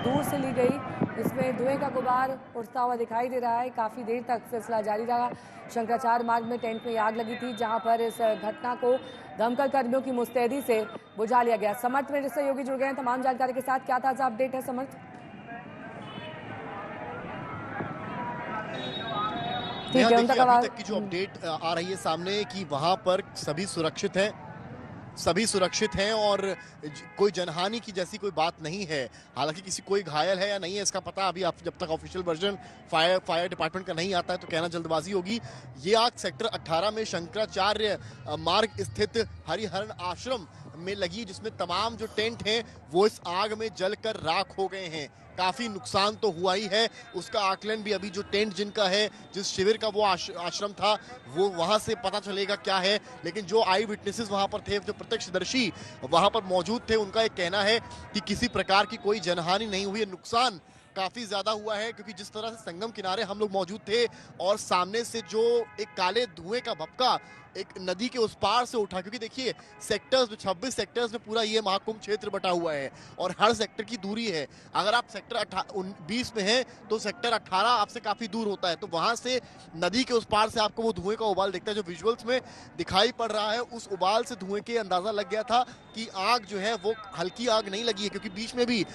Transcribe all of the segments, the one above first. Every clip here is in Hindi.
दूर से ली गई। इसमें धुएं का गुबार उठता हुआ दिखाई दे रहा है। काफ़ी देर तक सिलसिला जारी रहा। शंकराचार्य मार्ग में टेंट में आग लगी थी, जहां पर इस घटना को दमकल कर्मियों की मुस्तैदी से बुझा लिया गया। समर्थ मेरे सहयोगी जुड़ गए हैं तमाम जानकारी के साथ। क्या ताज़ा अपडेट है समर्थ? ठीक है, देखिए अभी तक की जो अपडेट आ रही है सामने कि वहां पर सभी सुरक्षित हैं और कोई जनहानि की जैसी कोई बात नहीं है। हालांकि किसी कोई घायल है या नहीं है इसका पता अभी आप जब तक ऑफिशियल वर्जन फायर डिपार्टमेंट का नहीं आता है तो कहना जल्दबाजी होगी। ये आग सेक्टर 18 में शंकराचार्य मार्ग स्थित हरिहरन आश्रम में लगी, जिसमें तमाम जो टेंट हैं वो इस आग में जलकर राख हो गए हैं। काफी नुकसान तो हुआ ही है, उसका आकलन भी अभी जो टेंट जिनका है, जिस शिविर का वो आश्रम था, वो वहां से पता चलेगा क्या है। लेकिन जो आई विटनेसेस वहां पर थे, जो प्रत्यक्षदर्शी वहां पर मौजूद थे, उनका एक कहना है कि किसी प्रकार की कोई जनहानि नहीं हुई है। नुकसान काफी ज्यादा हुआ है क्योंकि जिस तरह से संगम किनारे हम लोग मौजूद थे और सामने से जो एक काले धुएं का भपका एक नदी के उस पार से उठा, क्योंकि देखिए सेक्टर्स में 26 सेक्टर्स में पूरा ये महाकुंभ क्षेत्र बटा हुआ है और हर सेक्टर की दूरी है। अगर आप सेक्टर 20 में हैं तो सेक्टर 18 आपसे काफी दूर होता है, तो वहां से नदी के उस पार से आपको वो धुएं का उबाल दिखता है। जो विजुअल्स में दिखाई पड़ रहा है उस उबाल से धुएं के अंदाजा लग गया था कि आग जो है वो हल्की आग नहीं लगी है, क्योंकि बीच में भी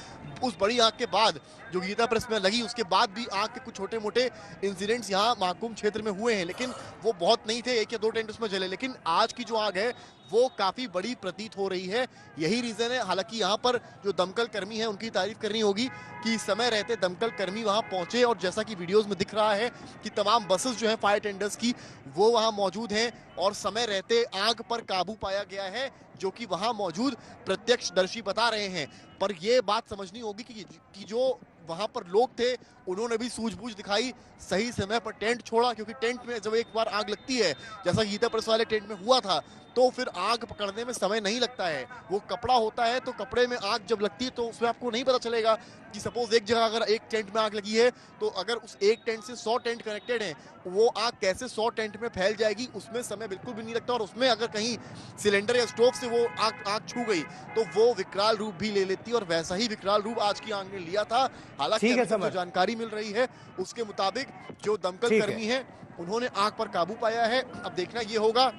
उस बड़ी आग के बाद जो गीता प्रेस में लगी उसके बाद भी आग के कुछ छोटे मोटे इंसिडेंट्स यहाँ महाकुंभ क्षेत्र में हुए हैं, लेकिन वो बहुत नहीं थे, 1 या 2 टेंट उसमें जले। लेकिन आज की जो आग है वो काफी बड़ी प्रतीत हो रही है। यही रीजन है, हालांकि यहाँ पर जो दमकल कर्मी है उनकी तारीफ करनी होगी कि समय रहते दमकल कर्मी वहां पहुंचे और जैसा कि वीडियोस में दिख रहा है कि तमाम बसेस जो है फायर टेंडर्स की वो वहां मौजूद हैं और समय रहते आग पर काबू पाया गया है, जो कि वहां मौजूद प्रत्यक्षदर्शी बता रहे हैं। पर यह बात समझनी होगी कि जो वहां पर लोग थे उन्होंने भी सूझबूझ दिखाई, सही समय पर टेंट छोड़ा, क्योंकि टेंट में जब एक बार आग लगती है, जैसा गीता प्रेस वाले टेंट में हुआ था, तो फिर आग पकड़ने में समय नहीं लगता है। वो कपड़ा होता है तो कपड़े में आग जब लगती है तो उसमें आपको नहीं पता चलेगा कि सपोज एक जगह अगर एक टेंट में आग लगी है तो अगर उस एक टेंट से 100 टेंट कनेक्टेड हैं, वो आग कैसे 100 टेंट में फैल जाएगी उसमें समय बिल्कुल भी नहीं लगता। और उसमें अगर कहीं सिलेंडर या स्टोव से वो आग छू गई तो वो विकराल रूप भी ले लेती है और वैसा ही विकराल रूप आज की आग ने लिया था। हालांकि जो जानकारी मिल रही है उसके मुताबिक जो दमकल कर्मी हैं उन्होंने आग पर काबू पाया है। अब देखना ये होगा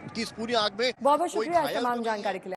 कि इस पूरी आग में बहुत बहुत शुक्रिया तमाम जानकारी के लिए।